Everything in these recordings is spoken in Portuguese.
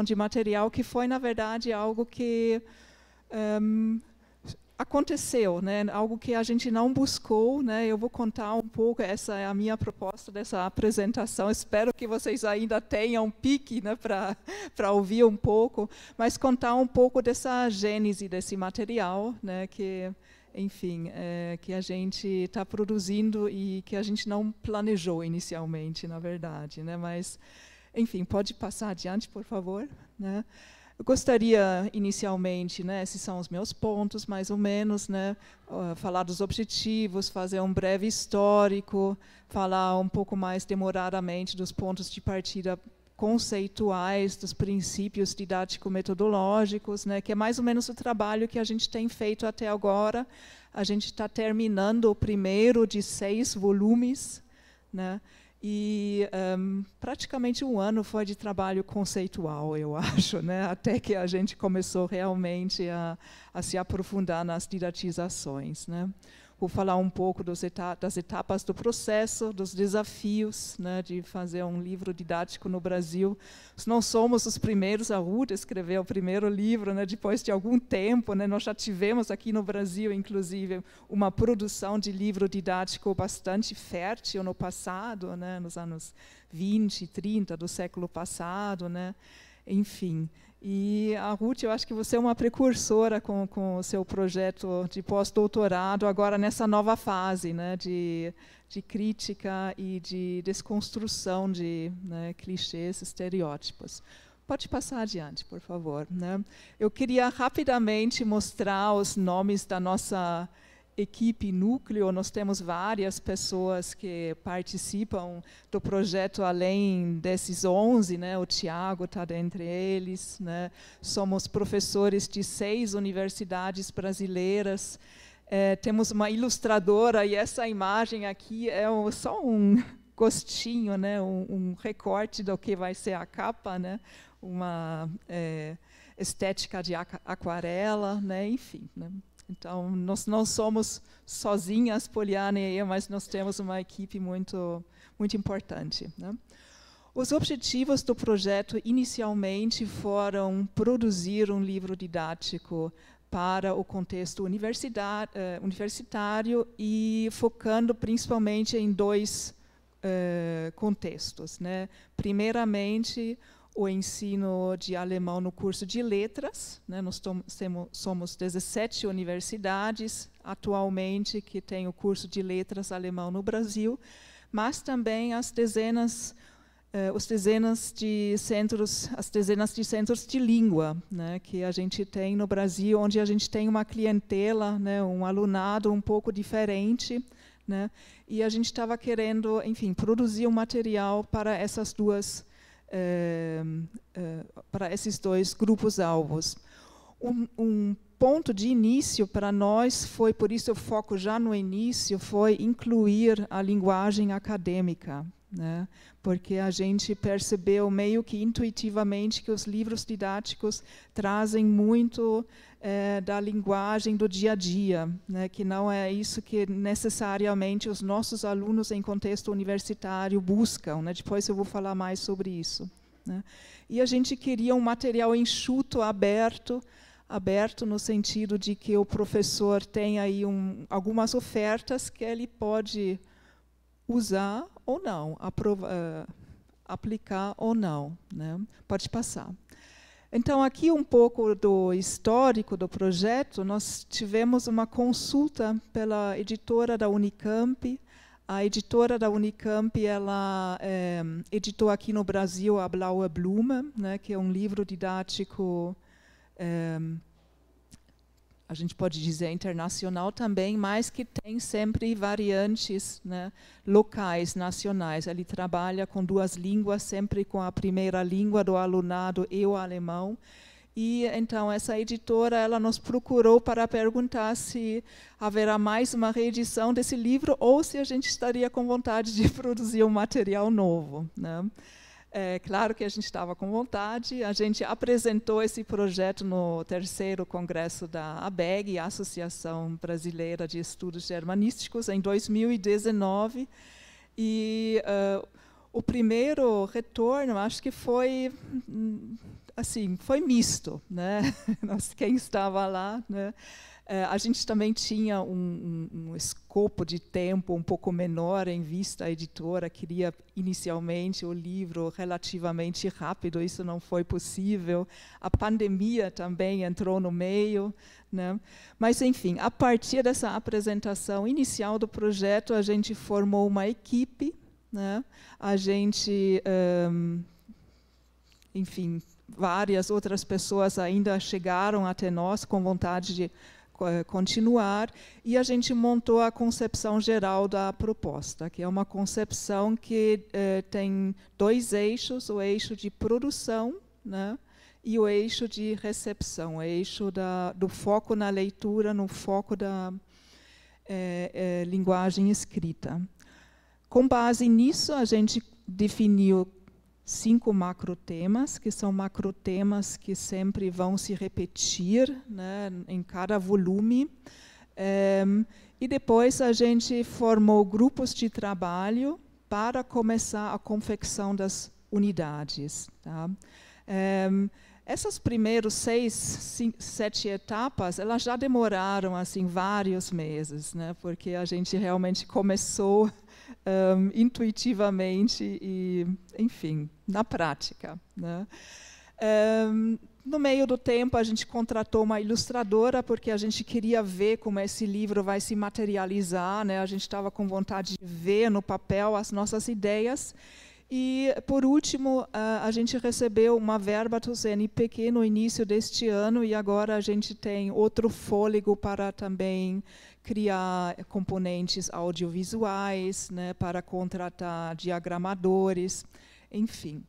de material que foi, na verdade, algo que aconteceu, né? Algo que a gente não buscou, né? Eu vou contar um pouco, essa é a minha proposta dessa apresentação. Espero que vocês ainda tenham um pique, né, para ouvir um pouco, mas contar um pouco dessa gênese desse material, né, que, enfim, que a gente está produzindo e que a gente não planejou inicialmente, na verdade, né? Mas, enfim, pode passar adiante, por favor, né? Eu gostaria, inicialmente, né, esses são os meus pontos, mais ou menos, né, falar dos objetivos, fazer um breve histórico, falar um pouco mais demoradamente dos pontos de partida conceituais, dos princípios didático-metodológicos, né, que é mais ou menos o trabalho que a gente tem feito até agora. A gente está terminando o primeiro de 6 volumes, né, e praticamente um ano foi de trabalho conceitual, eu acho, né? Até que a gente começou realmente a se aprofundar nas didatizações, né? Vou falar um pouco das etapas do processo, dos desafios, né, de fazer um livro didático no Brasil. Nós não somos os primeiros, a Ruth escreveu o primeiro livro, né, depois de algum tempo, né, nós já tivemos aqui no Brasil, inclusive, uma produção de livro didático bastante fértil no passado, né, nos anos 20, 30 do século passado, né, enfim. E a Ruth, eu acho que você é uma precursora com o seu projeto de pós-doutorado, agora nessa nova fase, né, de crítica e de desconstrução de, né, clichês, estereótipos. Pode passar adiante, por favor, né? Eu queria rapidamente mostrar os nomes da nossa equipe núcleo. Nós temos várias pessoas que participam do projeto além desses 11, né? O Tiago está dentre eles, né? Somos professores de 6 universidades brasileiras. Temos uma ilustradora, e essa imagem aqui é só um gostinho, né? Um recorte do que vai ser a capa, né? Uma estética de aquarela, né? Enfim, né? Então, nós não somos sozinhas, Poliana e eu, mas nós temos uma equipe muito, muito importante, né? Os objetivos do projeto, inicialmente, foram produzir um livro didático para o contexto universitário e focando principalmente em 2 contextos, né? Primeiramente, o ensino de alemão no curso de letras, né? Nós somos 17 universidades atualmente que têm o curso de letras alemão no Brasil, mas também as dezenas de centros de língua, né, que a gente tem no Brasil, onde a gente tem uma clientela, né, um alunado um pouco diferente, né, e a gente estava querendo, enfim, produzir um material para essas para esses 2 grupos-alvos. Um ponto de início para nós foi, por isso o foco já no início, foi incluir a linguagem acadêmica, né? Porque a gente percebeu meio que intuitivamente que os livros didáticos trazem muito da linguagem do dia a dia, né? Que não é isso que necessariamente os nossos alunos em contexto universitário buscam, né? Depois eu vou falar mais sobre isso, né? E a gente queria um material enxuto, aberto no sentido de que o professor tem aí algumas ofertas que ele pode usar ou não, aplicar ou não, né? Pode passar. Então, aqui um pouco do histórico do projeto. Nós tivemos uma consulta pela editora da Unicamp. A editora da Unicamp, ela editou aqui no Brasil a Blaue Blume, né, que é um livro didático, a gente pode dizer internacional também, mas que tem sempre variantes, né, locais, nacionais. Ele trabalha com 2 línguas, sempre com a primeira língua do alunado e o alemão. E então essa editora, ela nos procurou para perguntar se haverá mais uma reedição desse livro ou se a gente estaria com vontade de produzir um material novo, né? É claro que a gente estava com vontade. A gente apresentou esse projeto no 3º congresso da ABEG, a Associação Brasileira de Estudos Germanísticos, em 2019. E O primeiro retorno, acho que foi assim, foi misto, né? Quem estava lá, né? A gente também tinha um escopo de tempo um pouco menor em vista. A editora queria inicialmente o livro relativamente rápido, isso não foi possível. A pandemia também entrou no meio, né? Mas, enfim, a partir dessa apresentação inicial do projeto, a gente formou uma equipe, né? A gente, enfim, várias outras pessoas ainda chegaram até nós com vontade de continuar, e a gente montou a concepção geral da proposta, que é uma concepção que tem dois eixos: o eixo de produção, né, e o eixo de recepção, o eixo do foco na leitura, no foco da linguagem escrita. Com base nisso, a gente definiu 5 macrotemas, que são macrotemas que sempre vão se repetir, né, em cada volume. E depois a gente formou grupos de trabalho para começar a confecção das unidades. Tá? Essas primeiras 6, 7 etapas, elas já demoraram assim vários meses, né, porque a gente realmente começou intuitivamente e, enfim, na prática, né? No meio do tempo, a gente contratou uma ilustradora, porque a gente queria ver como esse livro vai se materializar, né? A gente estava com vontade de ver no papel as nossas ideias. E, por último, a gente recebeu uma verba do CNPq no início deste ano, e agora a gente tem outro fôlego para também criar componentes audiovisuais, né, para contratar diagramadores, enfim.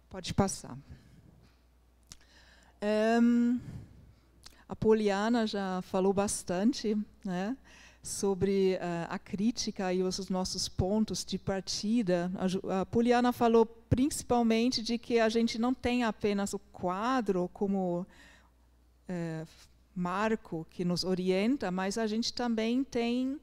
Pode passar. A Poliana já falou bastante, né, sobre a crítica e os nossos pontos de partida. A Poliana falou principalmente de que a gente não tem apenas o quadro como marco que nos orienta, mas a gente também tem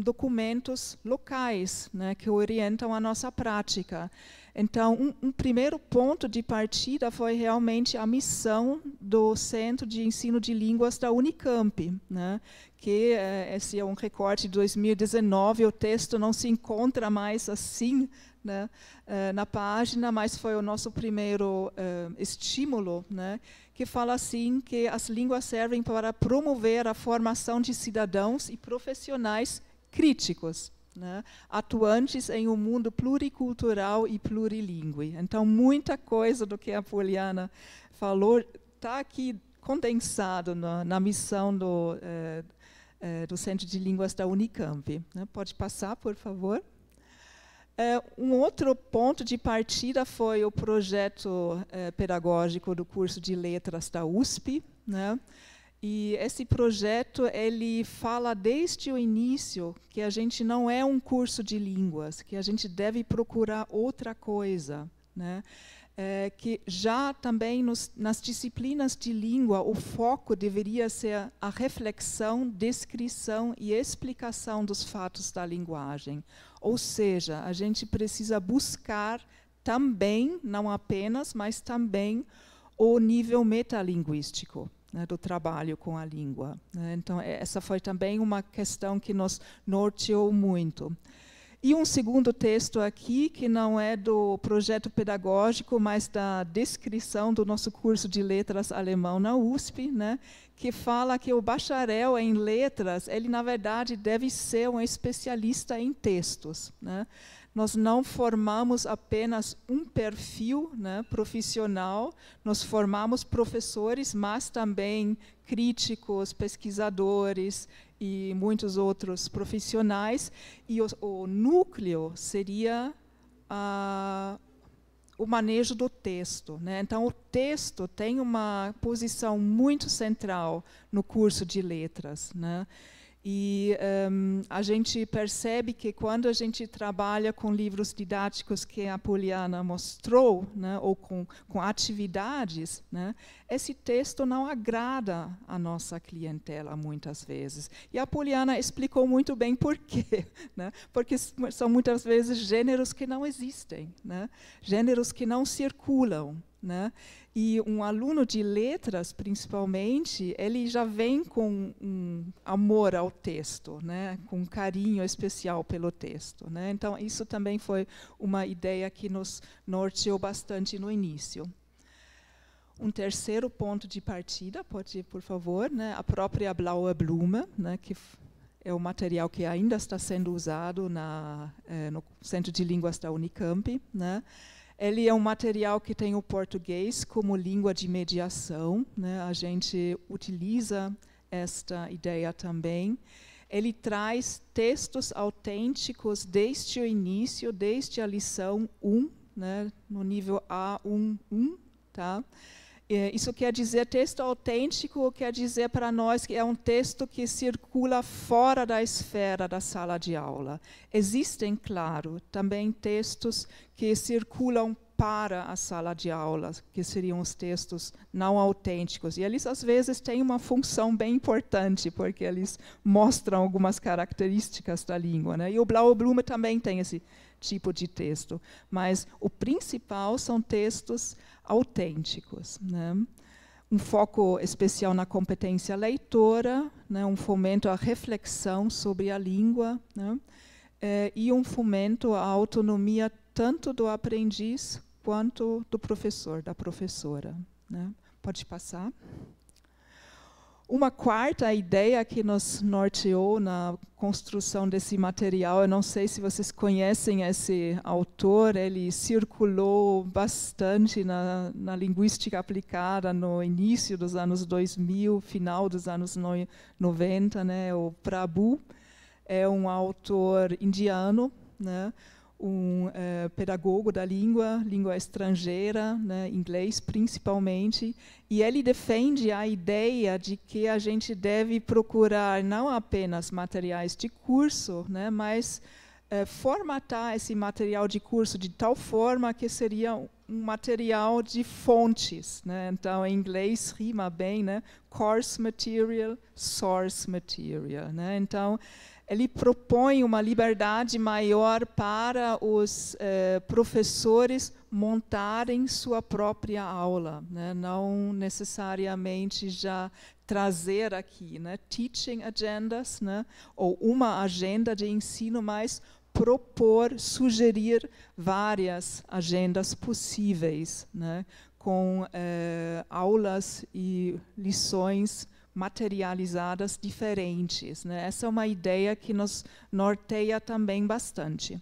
documentos locais, né, que orientam a nossa prática. Então, um primeiro ponto de partida foi realmente a missão do Centro de Ensino de Línguas da Unicamp, né, que esse é um recorte de 2019, o texto não se encontra mais assim, né, na página, mas foi o nosso primeiro estímulo, né, que fala assim que as línguas servem para promover a formação de cidadãos e profissionais críticos, né, atuantes em um mundo pluricultural e plurilingüe. Então, muita coisa do que a Poliana falou está aqui condensado na missão do Centro de Línguas da Unicamp. Né? Pode passar, por favor. Um outro ponto de partida foi o projeto pedagógico do curso de Letras da USP, né? E esse projeto ele fala desde o início que a gente não é um curso de línguas, que a gente deve procurar outra coisa, né? Que já também nas disciplinas de língua o foco deveria ser a reflexão, descrição e explicação dos fatos da linguagem. Ou seja, a gente precisa buscar também, não apenas, mas também o nível metalinguístico, né, do trabalho com a língua. Né? Então, essa foi também uma questão que nos norteou muito. E um segundo texto aqui, que não é do projeto pedagógico, mas da descrição do nosso curso de letras alemão na USP, né, que fala que o bacharel em letras, ele, na verdade, deve ser um especialista em textos. Né. Nós não formamos apenas um perfil, né, profissional, nós formamos professores, mas também críticos, pesquisadores e muitos outros profissionais, e o núcleo seria o manejo do texto. Né? Então, o texto tem uma posição muito central no curso de letras. Né? E a gente percebe que quando a gente trabalha com livros didáticos que a Poliana mostrou, né, ou com atividades, né, esse texto não agrada a nossa clientela muitas vezes. E a Poliana explicou muito bem por quê, né, porque são muitas vezes gêneros que não existem, né, gêneros que não circulam, né. E um aluno de letras, principalmente, ele já vem com um amor ao texto, né, com um carinho especial pelo texto, né. Então, isso também foi uma ideia que nos norteou bastante no início. Um terceiro ponto de partida, pode ir, por favor, né, a própria Blaue Blume, né, que é o material que ainda está sendo usado no Centro de Línguas da Unicamp, né. Ele é um material que tem o português como língua de mediação, né? A gente utiliza esta ideia também. Ele traz textos autênticos desde o início, desde a lição 1, né? No nível A11, tá? Isso quer dizer, texto autêntico quer dizer para nós que é um texto que circula fora da esfera da sala de aula. Existem, claro, também textos que circulam para a sala de aula, que seriam os textos não autênticos. E eles, às vezes, têm uma função bem importante, porque eles mostram algumas características da língua, né? E o Blaue Blume também tem esse tipo de texto. Mas o principal são textos autênticos, né? Um foco especial na competência leitora, né? Um fomento à reflexão sobre a língua, né? E um fomento à autonomia tanto do aprendiz quanto do professor, da professora, né? Pode passar. Uma quarta ideia que nos norteou na construção desse material, eu não sei se vocês conhecem esse autor, ele circulou bastante na linguística aplicada no início dos anos 2000, final dos anos 90, né? O Prabhu é um autor indiano, né? Um pedagogo da língua estrangeira, né, inglês principalmente, e ele defende a ideia de que a gente deve procurar não apenas materiais de curso, né, mas formatar esse material de curso de tal forma que seria um material de fontes, né? Então, em inglês rima bem, né? Course material, source material, né? Então, ele propõe uma liberdade maior para os professores montarem sua própria aula, né? Não necessariamente já trazer aqui, né? Teaching agendas, né? Ou uma agenda de ensino, mas propor, sugerir várias agendas possíveis, né? Com aulas e lições materializadas diferentes, né? Essa é uma ideia que nos norteia também bastante.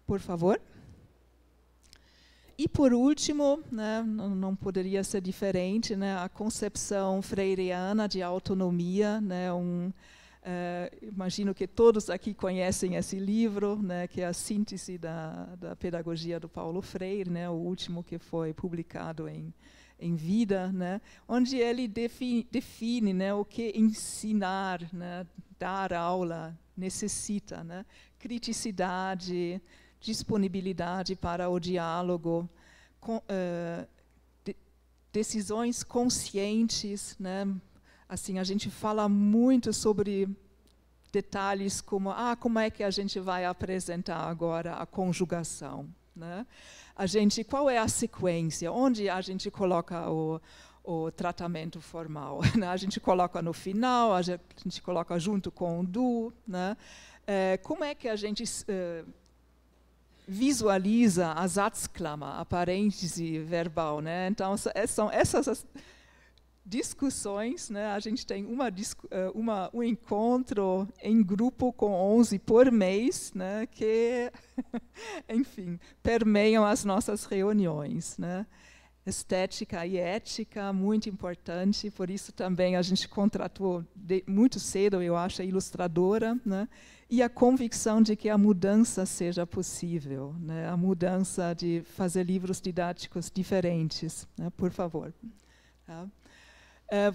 Por favor. E, por último, né, não poderia ser diferente, né, a concepção freireana de autonomia, né, imagino que todos aqui conhecem esse livro, né, que é a síntese da pedagogia do Paulo Freire, né, o último que foi publicado em vida, né, onde ele define, né, o que ensinar, né, dar aula necessita, né, criticidade, disponibilidade para o diálogo, decisões conscientes, né. Assim, a gente fala muito sobre detalhes como como é que a gente vai apresentar agora a conjugação, né? Qual é a sequência? Onde a gente coloca o tratamento formal? Né? A gente coloca no final, a gente coloca junto com o do, né? Como é que a gente visualiza a Satzklammer, a parêntese verbal, né? Então, são essas discussões, né? A gente tem um encontro em grupo com 11 por mês, né? Que, enfim, permeiam as nossas reuniões, né? Estética e ética, muito importante, por isso também a gente contratou muito cedo, eu acho, a ilustradora, né? E a convicção de que a mudança seja possível, né? A mudança de fazer livros didáticos diferentes, né? Por favor. Tá?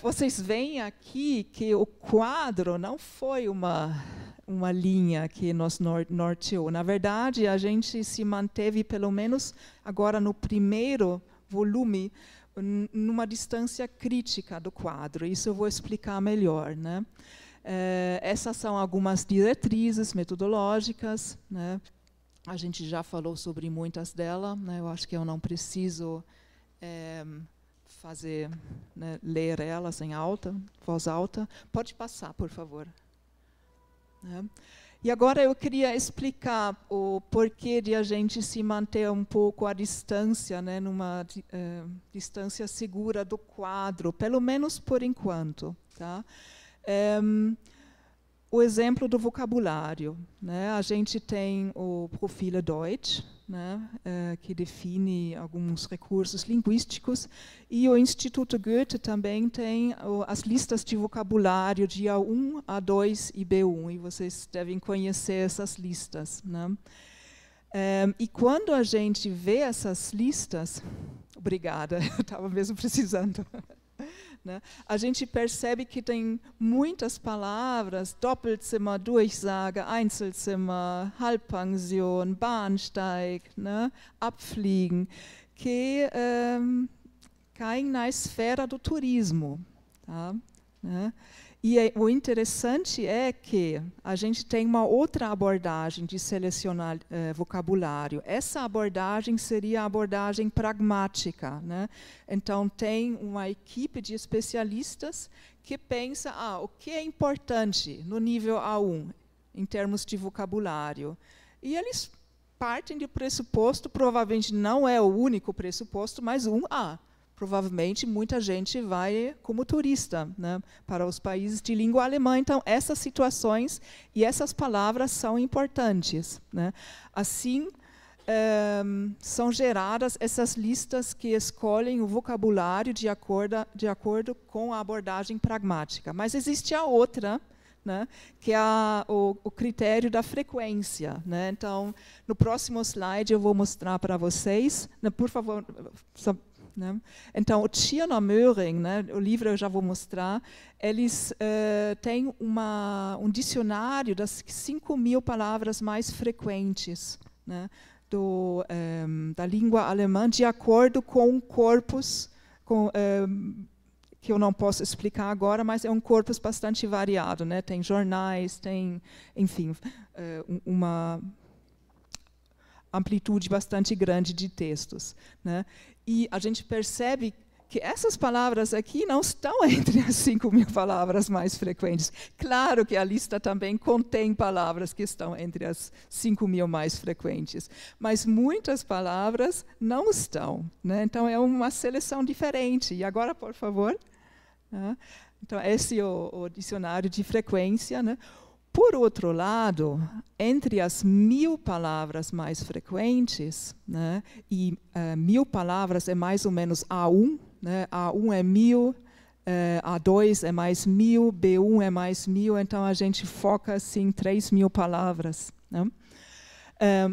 Vocês veem aqui que o quadro não foi uma linha que nos norteou. Na verdade, a gente se manteve, pelo menos agora no primeiro volume, numa distância crítica do quadro. Isso eu vou explicar melhor, né? Essas são algumas diretrizes metodológicas, né? A gente já falou sobre muitas delas, né? Eu acho que eu não preciso né, ler elas em voz alta. Pode passar, por favor. E agora eu queria explicar o porquê de a gente se manter um pouco à distância, né, numa distância segura do quadro, pelo menos por enquanto. Tá? O exemplo do vocabulário, né? A gente tem o Profil Deutsch, né? Que define alguns recursos linguísticos, e o Instituto Goethe também tem as listas de vocabulário de A1, A2 e B1, e vocês devem conhecer essas listas, né? E quando a gente vê essas listas, obrigada, eu estava mesmo precisando. Né? A gente percebe que tem muitas palavras, Doppelzimmer, Durchsage, Einzelzimmer, Halbpension, Bahnsteig, né? Abfliegen, que caem na esfera do turismo. Tá? Né? E o interessante é que a gente tem uma outra abordagem de selecionar vocabulário. Essa abordagem seria a abordagem pragmática, né? Então, tem uma equipe de especialistas que pensa o que é importante no nível A1, em termos de vocabulário. E eles partem do pressuposto, provavelmente não é o único pressuposto, mas provavelmente muita gente vai como turista, né, para os países de língua alemã. Então, essas situações e essas palavras são importantes, né? Assim, são geradas essas listas que escolhem o vocabulário de acordo com a abordagem pragmática. Mas existe a outra, né, que é o critério da frequência, né? Então, no próximo slide eu vou mostrar para vocês, né, por favor. Né? Então, o Tschirner Möhring, né, o livro eu já vou mostrar, eles têm um dicionário das 5.000 palavras mais frequentes, né, da língua alemã, de acordo com um corpus, que eu não posso explicar agora, mas é um corpus bastante variado. Né? Tem jornais, tem, enfim, uma amplitude bastante grande de textos. Né? E a gente percebe que essas palavras aqui não estão entre as 5.000 palavras mais frequentes. Claro que a lista também contém palavras que estão entre as 5.000 mais frequentes, mas muitas palavras não estão. Né? Então, é uma seleção diferente. E agora, por favor. Então, esse é o dicionário de frequência. Né? Por outro lado, entre as 1.000 palavras mais frequentes, né, e 1.000 palavras é mais ou menos A1, né, A1 é 1.000, A2 é mais 1.000, B1 é mais 1.000, então a gente foca assim, 3.000 palavras. Né?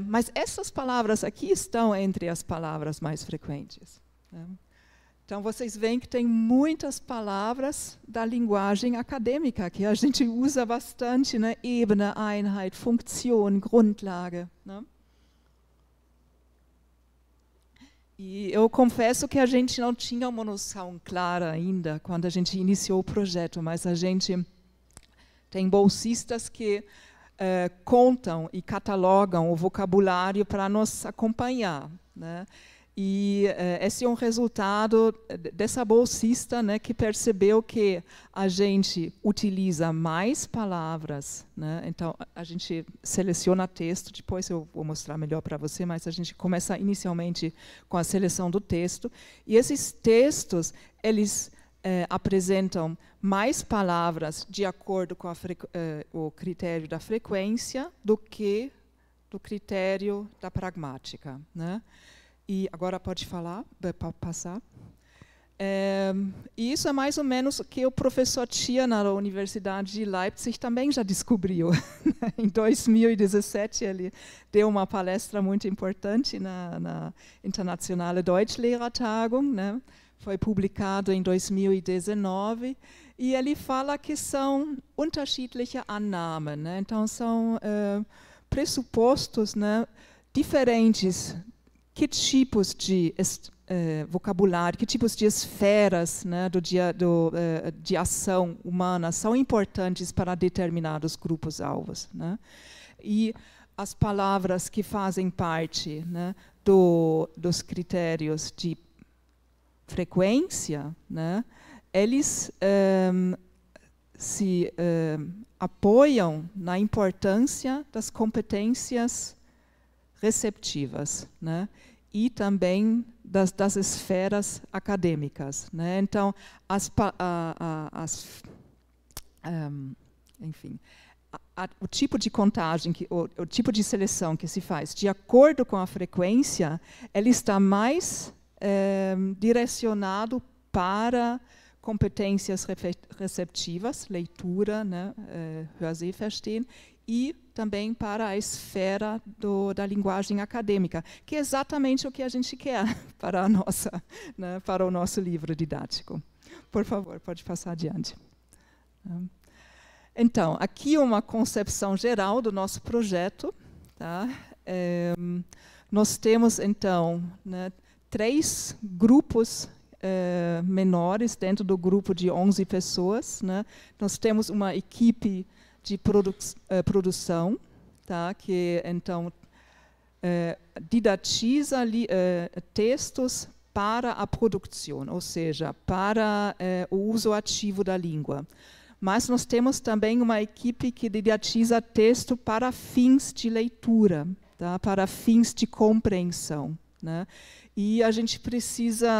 Mas essas palavras aqui estão entre as palavras mais frequentes. Né? Então, vocês veem que tem muitas palavras da linguagem acadêmica, que a gente usa bastante, né? Ebene, Einheit, Funktion, Grundlage. Né? E eu confesso que a gente não tinha uma noção clara ainda quando a gente iniciou o projeto, mas a gente tem bolsistas que contam e catalogam o vocabulário para nos acompanhar. Né? E esse é um resultado dessa bolsista, né, que percebeu que a gente utiliza mais palavras. Né? Então, a gente seleciona texto, depois eu vou mostrar melhor para você, mas a gente começa inicialmente com a seleção do texto. E esses textos, eles apresentam mais palavras de acordo com o critério da frequência do que do critério da pragmática. Né? E agora pode passar. E isso é mais ou menos o que o professor Tschirner da Universidade de Leipzig também já descobriu. Em 2017, ele deu uma palestra muito importante na Internationale Deutschlehrertagung, né, foi publicado em 2019, e ele fala que são unterschiedliche Annahmen, né? Então são pressupostos, né, diferentes. Que tipos de vocabulário, que tipos de esferas, né, de ação humana são importantes para determinados grupos-alvos, né? E as palavras que fazem parte, né, dos critérios de frequência, né, eles se apoiam na importância das competências receptivas, né, e também das esferas acadêmicas, né. Então, enfim, o tipo de contagem, o tipo de seleção que se faz de acordo com a frequência, ele está mais direcionado para competências receptivas, leitura, né, Hörsehen, Verstehen, e também para a esfera da linguagem acadêmica, que é exatamente o que a gente quer para né, para o nosso livro didático. Por favor, pode passar adiante. Então, aqui uma concepção geral do nosso projeto. Tá? Nós temos, então, né, 3 grupos menores dentro do grupo de 11 pessoas. Né? Nós temos uma equipe de produção, tá? Que então didatiza textos para a produção, ou seja, para o uso ativo da língua. Mas nós temos também uma equipe que didatiza texto para fins de leitura, tá? Para fins de compreensão, né? E a gente precisa,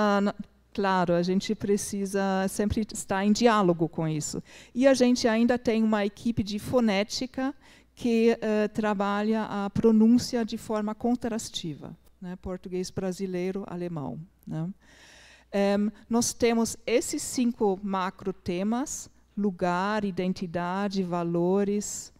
claro, a gente precisa sempre estar em diálogo com isso. E a gente ainda tem uma equipe de fonética que trabalha a pronúncia de forma contrastiva, né? Português brasileiro, alemão, né? Nós temos esses 5 macro temas: lugar, identidade, valores,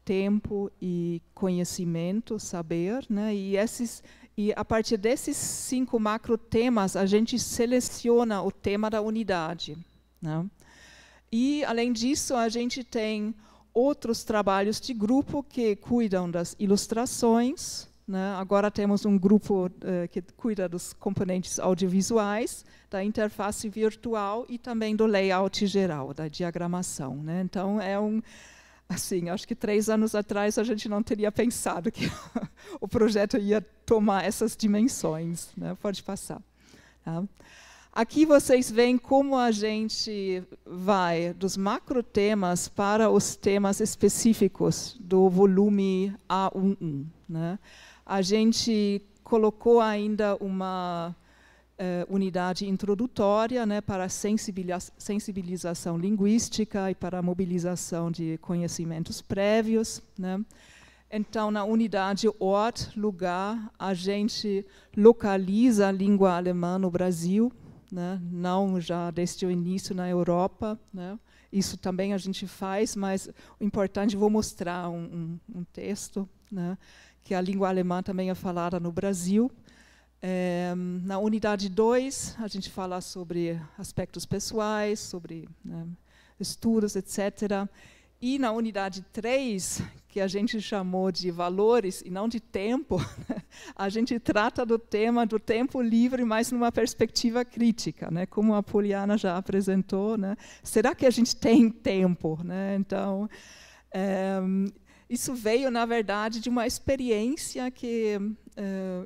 tempo e conhecimento, saber, né? E a partir desses 5 macro temas, a gente seleciona o tema da unidade, né? E, além disso, a gente tem outros trabalhos de grupo que cuidam das ilustrações, né? Agora temos um grupo que cuida dos componentes audiovisuais, da interface virtual e também do layout geral, da diagramação, né? Então, assim, acho que 3 anos atrás a gente não teria pensado que o projeto ia tomar essas dimensões, né? Pode passar. Tá? Aqui vocês veem como a gente vai dos macrotemas para os temas específicos do volume A11, né? A gente colocou ainda uma unidade introdutória, né, para sensibilização linguística e para mobilização de conhecimentos prévios, né. Então, na unidade Ort, lugar, a gente localiza a língua alemã no Brasil, né, não já desde o início na Europa, né. Isso também a gente faz, mas o importante, vou mostrar um texto, né, que a língua alemã também é falada no Brasil. Na unidade 2, a gente fala sobre aspectos pessoais, sobre, né, estudos, etc. E na unidade 3, que a gente chamou de valores e não de tempo, a gente trata do tema do tempo livre, mas numa perspectiva crítica, né? Como a Poliana já apresentou, né? Será que a gente tem tempo, né? Então, isso veio, na verdade, de uma experiência que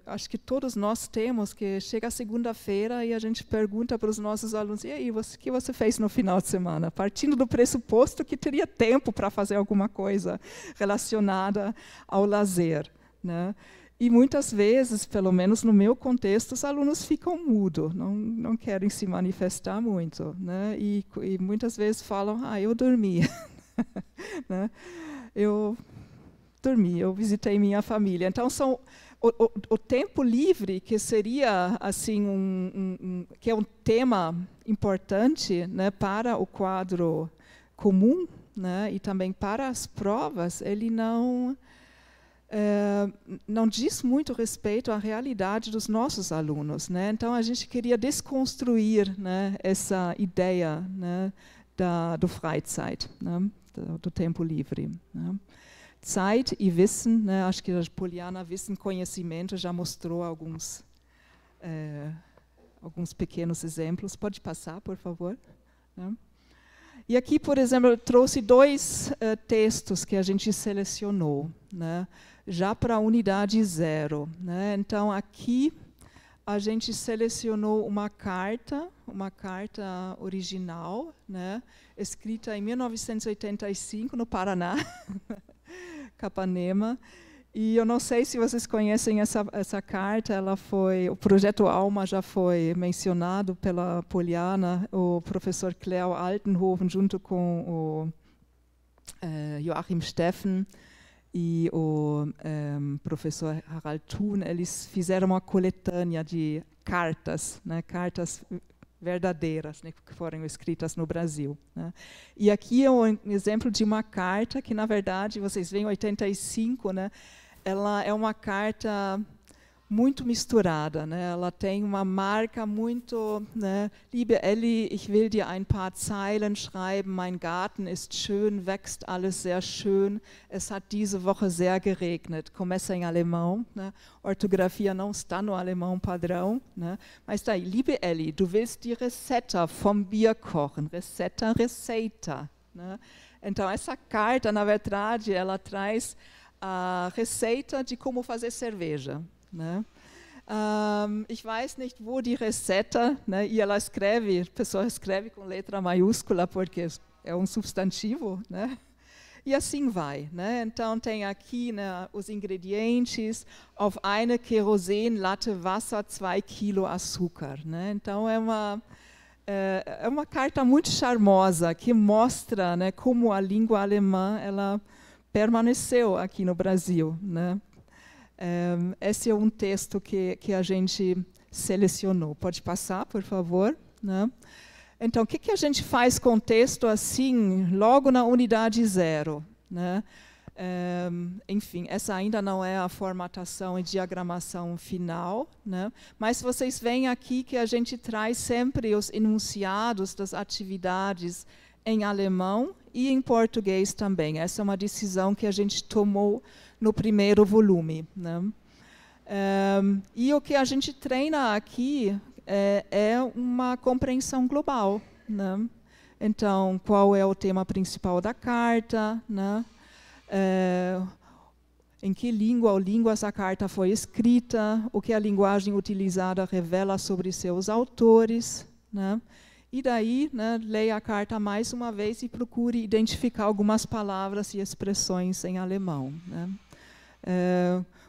acho que todos nós temos, que chega a segunda-feira e a gente pergunta para os nossos alunos: e aí, o que você fez no final de semana? Partindo do pressuposto que teria tempo para fazer alguma coisa relacionada ao lazer, né? E muitas vezes, pelo menos no meu contexto, os alunos ficam mudos, não querem se manifestar muito, né? E muitas vezes falam: eu dormi. Né? Eu dormi, eu visitei minha família. Então, o tempo livre, que seria assim que é um tema importante, né, para o quadro comum, né, e também para as provas, ele não não diz muito respeito à realidade dos nossos alunos, né? Então, a gente queria desconstruir, né, essa ideia, né, do Freizeit, né, do tempo livre. Né? Zeit e Wissen, né, acho que a Poliana Wissen, conhecimento, já mostrou alguns pequenos exemplos. Pode passar, por favor? Né? E aqui, por exemplo, eu trouxe 2 textos que a gente selecionou, né, já para a unidade 0. Né? Então, aqui a gente selecionou uma carta original, né, escrita em 1985 no Paraná, Capanema. E eu não sei se vocês conhecem essa carta, o projeto Alma já foi mencionado pela Poliana, o professor Cleo Altenhoven, junto com o Joachim Steffen e o professor Harald Thun, eles fizeram uma coletânea de cartas, né, cartas verdadeiras, né, que foram escritas no Brasil. Né. E aqui é um exemplo de uma carta que, na verdade, vocês veem, 85, né, ela é uma carta muito misturada, né? Ela tem uma marca muito, né? Liebe Elli, ich will dir ein paar Zeilen schreiben. Mein Garten ist schön, wächst alles sehr schön. Es hat diese Woche sehr geregnet. Começa em alemão, né? Ortografia não está no alemão padrão, né? Mas está aí, liebe Elli, du willst die Receita vom Bier kochen. Receita. Né? Então essa carta, na verdade, ela traz a receita de como fazer cerveja. Né? Ich weiß nicht, wo die Receita, né? E ela escreve, a pessoa escreve com letra maiúscula porque é um substantivo, né? E assim vai, né? Então tem aqui, né, os ingredientes: auf eine Kerosin-Latte Wasser, 2 Kilo açúcar, né? Então é uma carta muito charmosa que mostra, né, como a língua alemã ela permaneceu aqui no Brasil, né? Esse é um texto que a gente selecionou. Pode passar, por favor? Né? Então, o que a gente faz com texto assim, logo na unidade 0? Né? Enfim, essa ainda não é a formatação e diagramação final, né? Mas vocês veem aqui que a gente traz sempre os enunciados das atividades em alemão e em português também. Essa é uma decisão que a gente tomou no primeiro volume. Né? E o que a gente treina aqui é uma compreensão global. Né? Então, qual é o tema principal da carta? Né? Em que língua ou línguas a carta foi escrita? O que a linguagem utilizada revela sobre seus autores? Né? E daí, né, leia a carta mais uma vez e procure identificar algumas palavras e expressões em alemão. Né?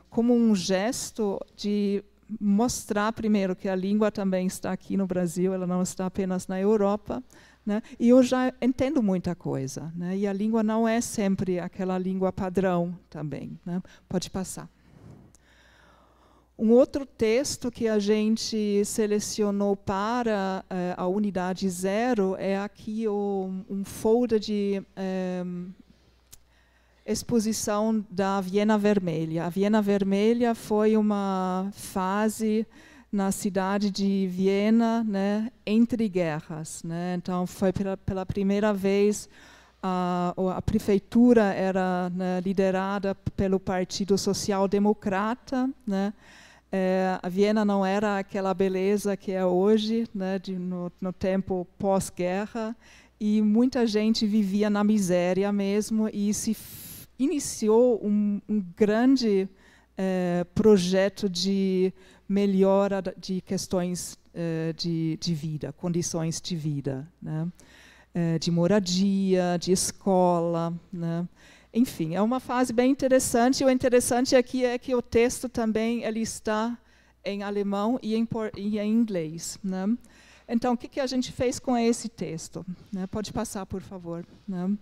Como um gesto de mostrar, primeiro, que a língua também está aqui no Brasil, ela não está apenas na Europa, né? E eu já entendo muita coisa, né? E a língua não é sempre aquela língua padrão também. Né? Pode passar. Um outro texto que a gente selecionou para a unidade 0 é aqui um folder de exposição da Viena Vermelha. A Viena Vermelha foi uma fase na cidade de Viena, né, entre guerras. Né? Então, foi pela primeira vez a prefeitura era, né, liderada pelo Partido Social Democrata, né? A Viena não era aquela beleza que é hoje, né, no tempo pós-guerra, e muita gente vivia na miséria mesmo, e se iniciou um grande projeto de melhora de questões de vida, condições de vida, né, de moradia, de escola, né. Enfim, é uma fase bem interessante. O interessante aqui é que o texto também ele está em alemão e em inglês. Né? Então, o que a gente fez com esse texto? Né? Pode passar, por favor. Né?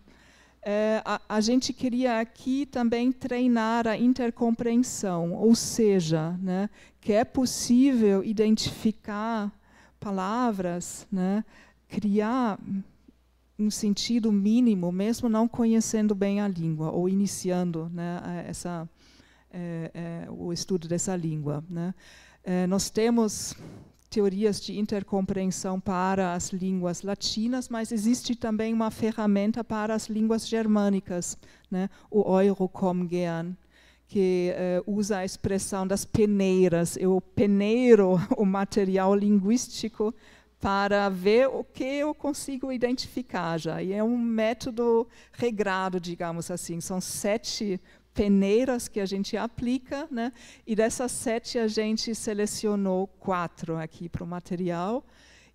A gente queria aqui também treinar a intercompreensão, ou seja, né, que é possível identificar palavras, né, criar um sentido mínimo, mesmo não conhecendo bem a língua, ou iniciando, né, o estudo dessa língua, né? Nós temos teorias de intercompreensão para as línguas latinas, mas existe também uma ferramenta para as línguas germânicas, né? O Eurocom-Gern, que usa a expressão das peneiras. Eu peneiro o material linguístico para ver o que eu consigo identificar já. E é um método regrado, digamos assim. São 7 peneiras que a gente aplica, né? E dessas 7 a gente selecionou 4 aqui para o material: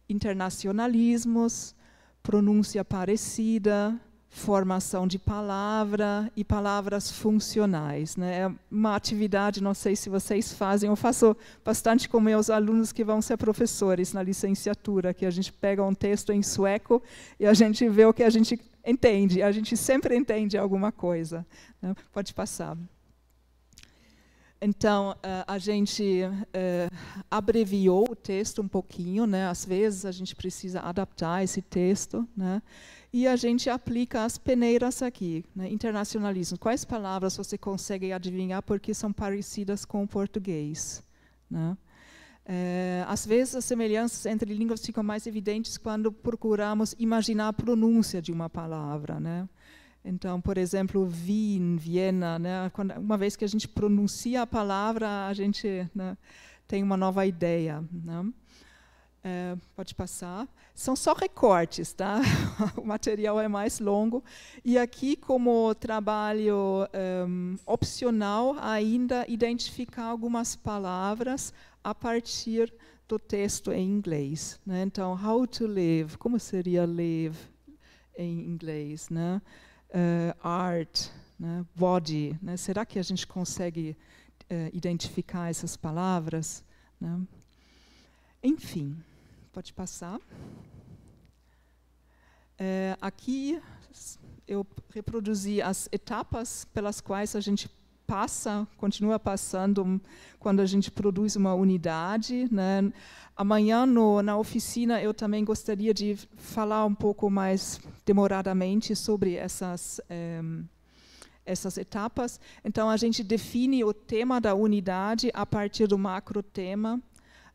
internacionalismos, pronúncia parecida, formação de palavra e palavras funcionais, né? É uma atividade, não sei se vocês fazem, eu faço bastante com meus alunos que vão ser professores na licenciatura, que a gente pega um texto em sueco e a gente vê o que a gente entende, a gente sempre entende alguma coisa, né? Pode passar. Então, a gente abreviou o texto um pouquinho, né? Às vezes a gente precisa adaptar esse texto, né? E a gente aplica as peneiras aqui, né? Internacionalismo. Quais palavras você consegue adivinhar porque são parecidas com o português, né? Às vezes as semelhanças entre línguas ficam mais evidentes quando procuramos imaginar a pronúncia de uma palavra, né? Então, por exemplo, Wien, Viena, né? Uma vez que a gente pronuncia a palavra, a gente, né, tem uma nova ideia, né? Pode passar. São só recortes, tá? O material é mais longo. E aqui, como trabalho opcional, ainda identificar algumas palavras a partir do texto em inglês, né? Então, how to live, como seria live em inglês, né? Art, né? Body, né? Será que a gente consegue identificar essas palavras, né? Enfim, pode passar. Aqui eu reproduzi as etapas pelas quais a gente continua passando quando a gente produz uma unidade, né? Amanhã, na oficina, eu também gostaria de falar um pouco mais demoradamente sobre essas etapas. Então, a gente define o tema da unidade a partir do macrotema.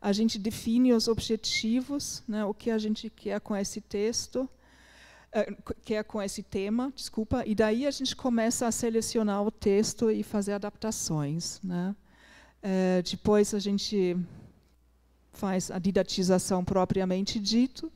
A gente define os objetivos, né? O que a gente quer com esse texto, quer com esse tema, desculpa, e daí a gente começa a selecionar o texto e fazer adaptações, né? Depois a gente faz a didatização propriamente dito,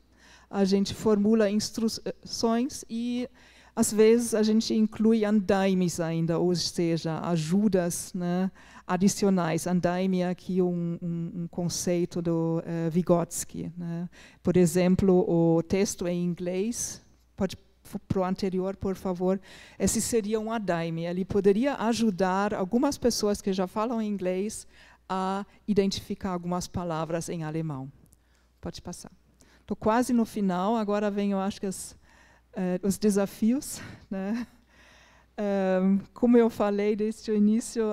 a gente formula instruções e, às vezes, a gente inclui andaimes ainda, ou seja, ajudas, né, adicionais. Andaime é aqui um conceito do Vygotsky, né? Por exemplo, o texto em inglês, pode para o anterior, por favor, esse seria um andaime. Ele poderia ajudar algumas pessoas que já falam inglês a identificar algumas palavras em alemão. Pode passar. Estou quase no final, agora vem, eu acho que os desafios, né? Como eu falei desde o início,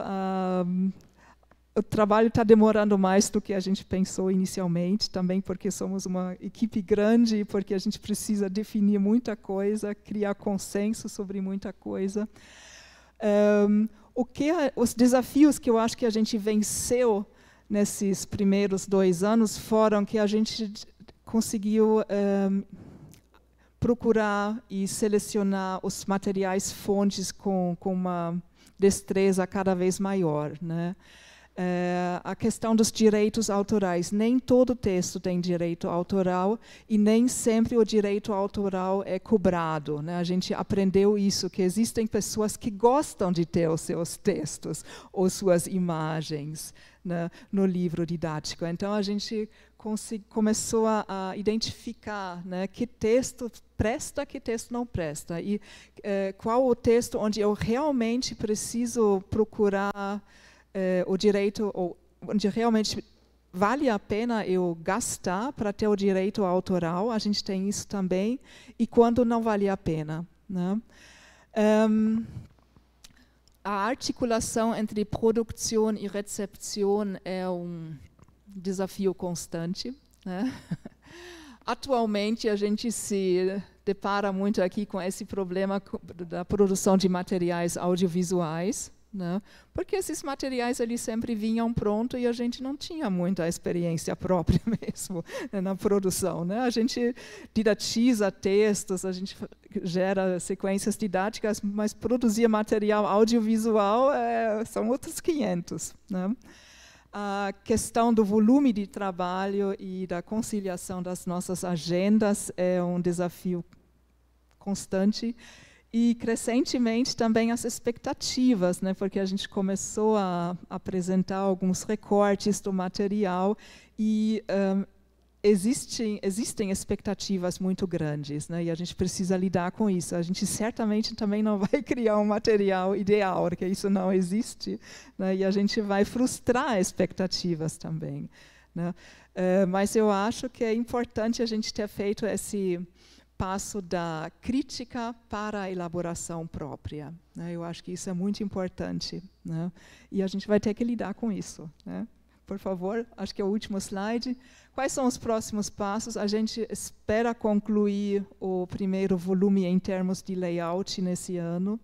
o trabalho está demorando mais do que a gente pensou inicialmente, também porque somos uma equipe grande e porque a gente precisa definir muita coisa, criar consenso sobre muita coisa. Os desafios que eu acho que a gente venceu nesses primeiros 2 anos foram que a gente conseguiu procurar e selecionar os materiais fontes com uma destreza cada vez maior, né? A questão dos direitos autorais. Nem todo texto tem direito autoral e nem sempre o direito autoral é cobrado, né? A gente aprendeu isso, que existem pessoas que gostam de ter os seus textos ou suas imagens, né, no livro didático. Então, a gente começou a identificar, né, que texto presta, que texto não presta. E qual o texto onde eu realmente preciso procurar o direito, ou onde realmente vale a pena eu gastar para ter o direito autoral, a gente tem isso também, e quando não vale a pena, né? A articulação entre produção e recepção é um desafio constante, né? Atualmente, a gente se depara muito aqui com esse problema da produção de materiais audiovisuais, né? Porque esses materiais eles sempre vinham pronto e a gente não tinha muita experiência própria mesmo, né, na produção, né? A gente didatiza textos, a gente gera sequências didáticas, mas produzir material audiovisual são outros 500, né? A questão do volume de trabalho e da conciliação das nossas agendas é um desafio constante. E, crescentemente, também as expectativas, né? Porque a gente começou a apresentar alguns recortes do material e existem expectativas muito grandes, né? E a gente precisa lidar com isso. A gente certamente também não vai criar um material ideal, porque isso não existe, né? E a gente vai frustrar expectativas também, né? Mas eu acho que é importante a gente ter feito esse passo da crítica para a elaboração própria, né? Eu acho que isso é muito importante, né? E a gente vai ter que lidar com isso, né? Por favor, acho que é o último slide. Quais são os próximos passos? A gente espera concluir o primeiro volume em termos de layout nesse ano.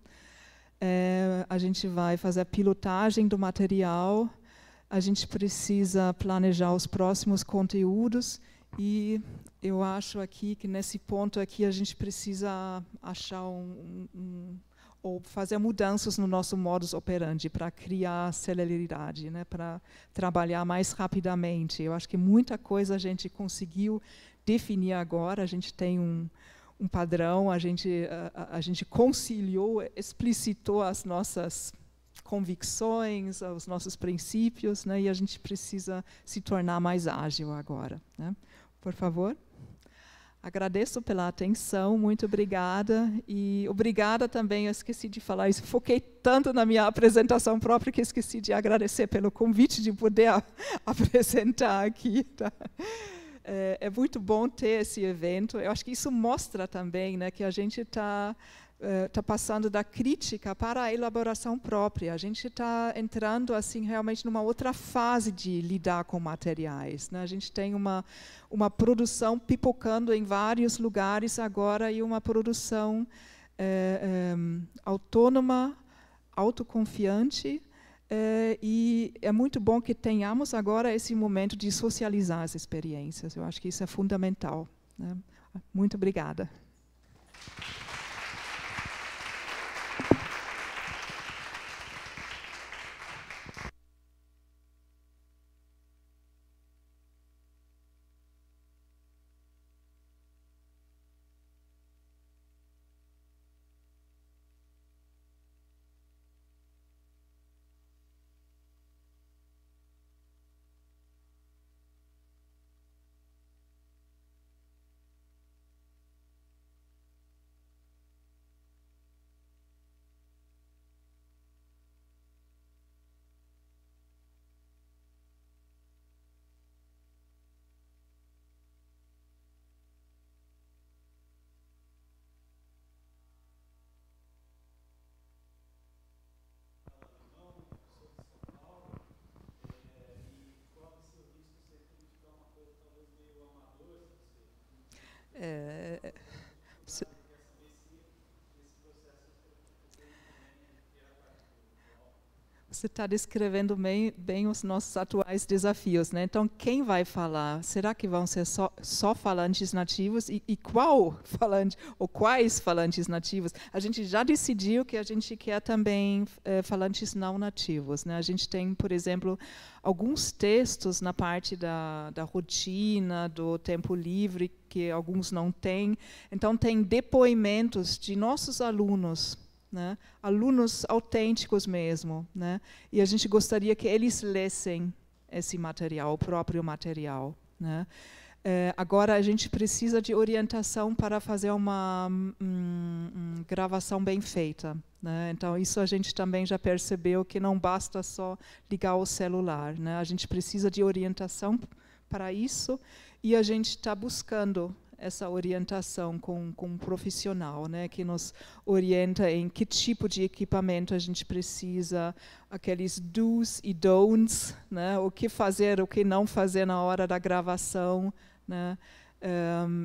A gente vai fazer a pilotagem do material, a gente precisa planejar os próximos conteúdos e eu acho aqui que nesse ponto aqui a gente precisa achar ou fazer mudanças no nosso modus operandi para criar celeridade, né, para trabalhar mais rapidamente. Eu acho que muita coisa a gente conseguiu definir agora, a gente tem um padrão, a gente conciliou, explicitou as nossas convicções, os nossos princípios, né, e a gente precisa se tornar mais ágil agora, né? Por favor. Agradeço pela atenção, muito obrigada. E obrigada também, eu esqueci de falar isso, foquei tanto na minha apresentação própria que esqueci de agradecer pelo convite de poder apresentar aqui. Tá? É muito bom ter esse evento. Eu acho que isso mostra também, né, que a gente está passando da crítica para a elaboração própria. A gente está entrando assim realmente numa outra fase de lidar com materiais, né? A gente tem uma produção pipocando em vários lugares agora e uma produção autônoma, autoconfiante, e é muito bom que tenhamos agora esse momento de socializar as experiências. Eu acho que isso é fundamental, né? Muito obrigada. Você está descrevendo bem os nossos atuais desafios, né? Então, quem vai falar? Será que vão ser só falantes nativos? E qual falante, ou quais falantes nativos? A gente já decidiu que a gente quer também falantes não nativos, né? A gente tem, por exemplo, alguns textos na parte da rotina, do tempo livre, que alguns não têm. Então, tem depoimentos de nossos alunos, né? Alunos autênticos mesmo, né? E a gente gostaria que eles lessem esse material, o próprio material, né? Agora a gente precisa de orientação para fazer uma gravação bem feita, né? Então isso a gente também já percebeu que não basta só ligar o celular, né? A gente precisa de orientação para isso e a gente está buscando essa orientação com um profissional, né, que nos orienta em que tipo de equipamento a gente precisa, aqueles do's e don'ts, né, o que fazer, o que não fazer na hora da gravação, né,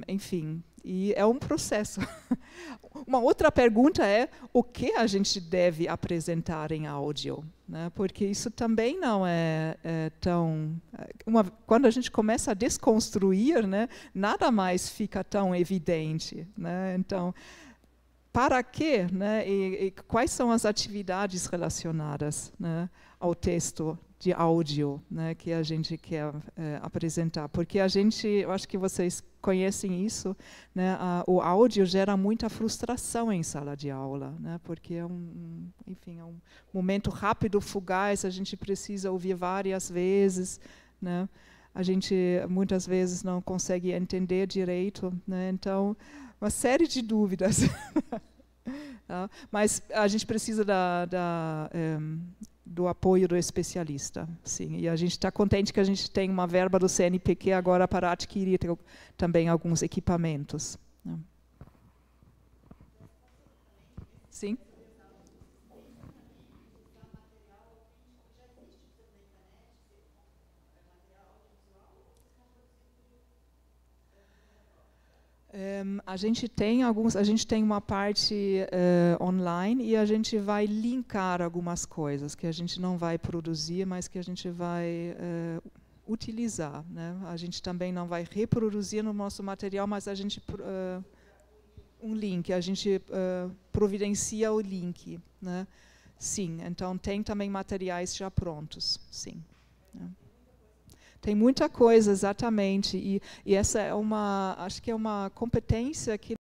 enfim, E é um processo. Uma outra pergunta é o que a gente deve apresentar em áudio, né? Porque isso também não é tão... quando a gente começa a desconstruir, né, nada mais fica tão evidente, né? Então, para quê, né? E quais são as atividades relacionadas, né, ao texto de áudio, né, que a gente quer apresentar? Porque eu acho que vocês conhecem isso, né, o áudio gera muita frustração em sala de aula, né, porque enfim, é um momento rápido, fugaz, a gente precisa ouvir várias vezes, né, a gente muitas vezes não consegue entender direito, né, então, uma série de dúvidas. Mas a gente precisa do apoio do especialista, sim. E a gente está contente que a gente tem uma verba do CNPq agora para adquirir também alguns equipamentos. Sim. A gente tem uma parte online e a gente vai linkar algumas coisas que a gente não vai produzir, mas que a gente vai utilizar, né? A gente também não vai reproduzir no nosso material, mas a gente um link, a gente providencia o link, né? Sim, então tem também materiais já prontos, sim. Tem muita coisa, exatamente, e essa é acho que é uma competência que